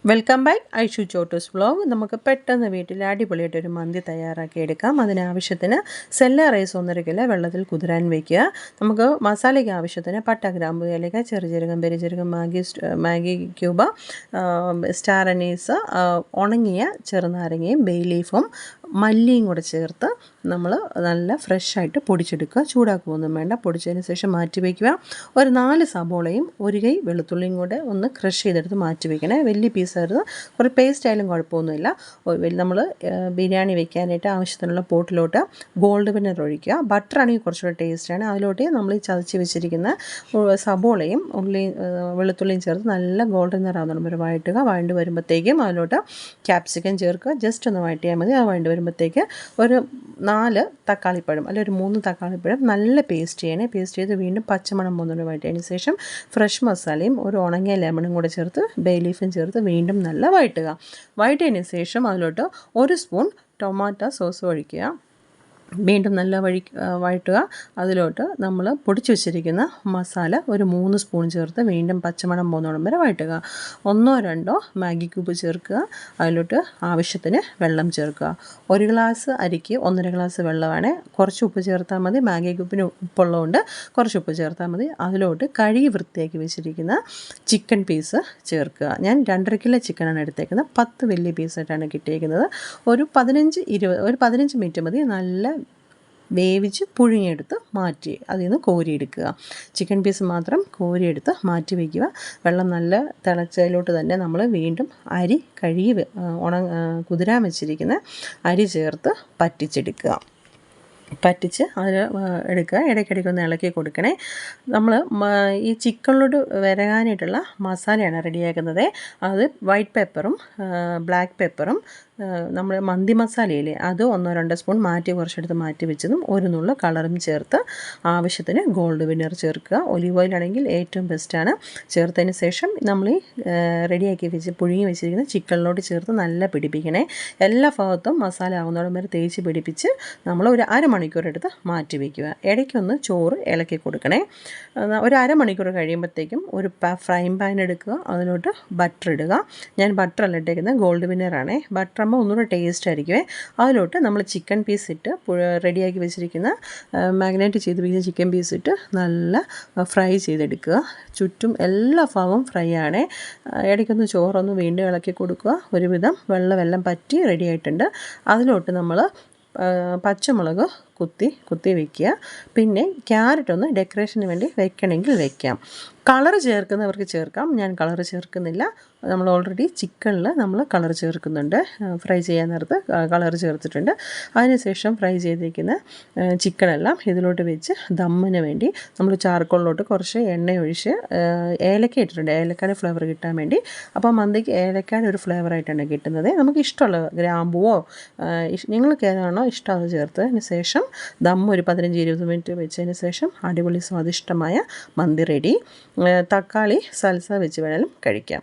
Welcome back Aishu Chottus vlog. നമുക്ക് പെട്ടെന്ന് വീട്ടിൽ അടിപൊളിയായിട്ടൊരു മന്തി തയ്യാറാക്കി എടുക്കാം. അതിനാവശ്യത്തിന് സെല്ല റൈസ് 1.5 കിലോ വെള്ളത്തിൽ കുതിരാൻ വയ്ക്കുക. നമുക്ക് മസാലയ്ക്ക് ആവശ്യത്തിന് പട്ട, ഗ്രാമ്പു, ഏലക്ക, ചെറുജീരകം, പെരുജീരകം, മാഗി ക്യൂബ്, സ്റ്റാർ അനീസ്, ഉണങ്ങിയ ചെറുനാരങ്ങയും ബേ ലീഫും മല്ലിയും കൂടെ ചേർത്ത് നമ്മൾ നല്ല ഫ്രഷായിട്ട് പൊടിച്ചെടുക്കുക. ചൂടാക്കുകയൊന്നും വേണ്ട. പൊടിച്ചതിന് ശേഷം മാറ്റി വയ്ക്കുക. ഒരു 4 സബോളയും 1 കൈ വെളുത്തുള്ളിയും കൂടെ ഒന്ന് ക്രഷ് ചെയ്തെടുത്ത് മാറ്റി വയ്ക്കണേ. വലിയ പീസായിരുന്നു, കുറേ പേസ്റ്റ് ആയാലും കുഴപ്പമൊന്നുമില്ല. നമ്മൾ ബിരിയാണി വെക്കാനായിട്ട് ആവശ്യത്തിനുള്ള പോട്ടിലോട്ട് ഗോൾഡ് വിനർ ഒഴിക്കുക. ബട്ടർ ആണെങ്കിൽ കുറച്ചുകൂടെ ടേസ്റ്റാണ്. അതിലോട്ട് നമ്മൾ ഈ ചതച്ച് വെച്ചിരിക്കുന്ന സബോളയും വെളുത്തുള്ളിയും ചേർത്ത് നല്ല ഗോൾഡൻ നിറാവുന്ന ഒരു വഴറ്റുക. വഴണ്ട് വരുമ്പോഴത്തേക്കും അതിലോട്ട് ക്യാപ്സിക്കം ചേർക്കുക. ജസ്റ്റ് ഒന്ന് വഴറ്റിയാൽ മതി. ആ വഴണ്ട് വരുമ്പോഴത്തേക്ക് ഒരു 4 തക്കാളിപ്പഴം അല്ലെങ്കിൽ ഒരു 3 തക്കാളിപ്പഴം നല്ല പേസ്റ്റ് ചെയ്യണേ. പേസ്റ്റ് ചെയ്ത് വീണ്ടും പച്ചമണം പോകുന്നതിന് വഴറ്റിയതിന് ശേഷം ഫ്രഷ് മസാലയും ഒരു ഉണങ്ങിയ ലെമണും കൂടെ ചേർത്ത് ബേ ലീഫും ചേർത്ത് വീണ്ടും നല്ല വഴറ്റുക. വഴറ്റിയതിന് ശേഷം അതിലോട്ട് 1 സ്പൂൺ ടൊമാറ്റോ സോസ് ഒഴിക്കുക. വീണ്ടും നല്ല വഴറ്റുക. അതിലോട്ട് നമ്മൾ പൊടിച്ച് വെച്ചിരിക്കുന്ന മസാല ഒരു 3 സ്പൂൺ ചേർത്ത് വീണ്ടും പച്ചമണം പോകുന്നോളം വരെ വഴറ്റുക. 1 2 മാഗി ക്യൂബ് ചേർക്കുക. അതിലോട്ട് ആവശ്യത്തിന് വെള്ളം ചേർക്കുക. 1 ഗ്ലാസ് അരിക്ക് 1.5 ഗ്ലാസ് വെള്ളമാണ്. കുറച്ച് ഉപ്പ് ചേർത്താൽ മതി. മാഗി ക്യൂബിന് ഉപ്പുള്ളതുകൊണ്ട് കുറച്ച് ഉപ്പ് ചേർത്താൽ മതി. അതിലോട്ട് കഴുകി വൃത്തിയാക്കി വെച്ചിരിക്കുന്ന ചിക്കൻ പീസ് ചേർക്കുക. ഞാൻ 2.5 കിലോ ചിക്കനാണ് എടുത്തേക്കുന്നത്. 10 വലിയ പീസായിട്ടാണ് കിട്ടിയിരിക്കുന്നത്. ഒരു 15 മിനിറ്റ് മതി. നല്ല വേവിച്ച് പുഴുങ്ങിയെടുത്ത് മാറ്റി അതിൽ നിന്ന് കോരിയെടുക്കുക. ചിക്കൻ പീസ് മാത്രം കോരിയെടുത്ത് മാറ്റി വയ്ക്കുക. വെള്ളം നല്ല തിളച്ചതിലോട്ട് തന്നെ നമ്മൾ വീണ്ടും അരി കഴുകി കുതിരാൻ വെച്ചിരിക്കുന്ന അരി ചേർത്ത് പറ്റിച്ചെടുക്കുക. പറ്റിച്ച് അത് എടുക്കുക. ഇടയ്ക്കിടയ്ക്കൊന്ന് ഇളക്കി കൊടുക്കണേ. നമ്മൾ ഈ ചിക്കനിലോട്ട് വരകാനായിട്ടുള്ള മസാലയാണ് റെഡിയാക്കുന്നത്. അത് വൈറ്റ് പെപ്പറും ബ്ലാക്ക് പെപ്പറും നമ്മൾ മന്തി മസാലയില്ലേ അത് 1 2 സ്പൂൺ കുറച്ചെടുത്ത് മാറ്റി വെച്ചതും 1 നുള്ള കളറും ചേർത്ത് ആവശ്യത്തിന് ഗോൾഡ് വിനർ ചേർക്കുക. ഒലിവ് ഓയിലാണെങ്കിൽ ഏറ്റവും ബെസ്റ്റാണ്. ചേർത്തതിന് ശേഷം നമ്മൾ ഈ റെഡിയാക്കി പുഴുങ്ങി വെച്ചിരിക്കുന്ന ചിക്കനിലോട്ട് ചേർത്ത് നല്ല പിടിപ്പിക്കണേ. എല്ലാ ഭാഗത്തും മസാല ആകുന്നതോളം വരെ തേച്ച് പിടിപ്പിച്ച് നമ്മൾ ഒരു അരമണിക്കൂർ എടുത്ത് മാറ്റി വയ്ക്കുക. ഇടയ്ക്കൊന്ന് ചോറ് ഇളക്കി കൊടുക്കണേ. ഒരു അരമണിക്കൂർ കഴിയുമ്പോഴത്തേക്കും ഒരു ഫ്രൈ പാൻ എടുക്കുക. അതിലോട്ട് ബട്ടർ ഇടുക. ഞാൻ ബട്ടറല്ല ഇട്ടേക്കുന്നത്, ഗോൾഡ് വിനറാണേ. ബട്ടർ ഒന്നുകൂടെ ടേസ്റ്റ് ആയിരിക്കുമേ. അതിലോട്ട് നമ്മൾ ചിക്കൻ പീസ് ഇട്ട് റെഡിയാക്കി വെച്ചിരിക്കുന്ന മാഗ്നേറ്റ് ചെയ്ത് വെച്ചിരിക്കുന്ന ചിക്കൻ പീസ് ഇട്ട് നല്ല ഫ്രൈ ചെയ്തെടുക്കുക. ചുറ്റും എല്ലാ ഭാഗവും ഫ്രൈ ആണേ. ഇടയ്ക്കൊന്ന് ചോറൊന്ന് വീണ്ടും ഇളക്കി കൊടുക്കുക. ഒരുവിധം വെള്ളം പറ്റി റെഡി ആയിട്ടുണ്ട്. അതിലോട്ട് നമ്മൾ പച്ചമുളക് കുത്തി വയ്ക്കുക. പിന്നെ ക്യാരറ്റ് ഒന്ന് ഡെക്കറേഷന് വേണ്ടി വെക്കണമെങ്കിൽ വെക്കാം. കളർ ചേർക്കുന്നവർക്ക് ചേർക്കാം. ഞാൻ കളർ ചേർക്കുന്നില്ല. നമ്മൾ ഓൾറെഡി ചിക്കനിൽ നമ്മൾ കളർ ചേർക്കുന്നുണ്ട്. ഫ്രൈ ചെയ്യാൻ നേരത്ത് കളർ ചേർത്തിട്ടുണ്ട്. അതിനുശേഷം ഫ്രൈ ചെയ്തിരിക്കുന്ന ചിക്കനെല്ലാം ഇതിലോട്ട് വെച്ച് ദമ്മിന് വേണ്ടി നമ്മൾ ചാർക്കോളിലോട്ട് കുറച്ച് എണ്ണ ഒഴിച്ച് ഏലക്ക ഇട്ടിട്ടുണ്ട്. ഏലക്കയുടെ ഫ്ലേവർ കിട്ടാൻ വേണ്ടി. അപ്പോൾ മന്തിക്ക് ഏലക്കയുടെ ഒരു ഫ്ലേവറായിട്ടാണ് കിട്ടുന്നത്. നമുക്ക് ഇഷ്ടമുള്ള ഗ്രാമ്പുവോ നിങ്ങൾക്ക് ഏതാണോ ഇഷ്ടം അത് ചേർത്തതിന് ശേഷം ദം ഒരു 15-20 മിനിറ്റ് വെച്ചതിന് ശേഷം അടിപൊളി സ്വാദിഷ്ടമായ മന്തി റെഡി. തക്കാളി സൽസ വെച്ച് വേണമെങ്കിലും കഴിക്കാം.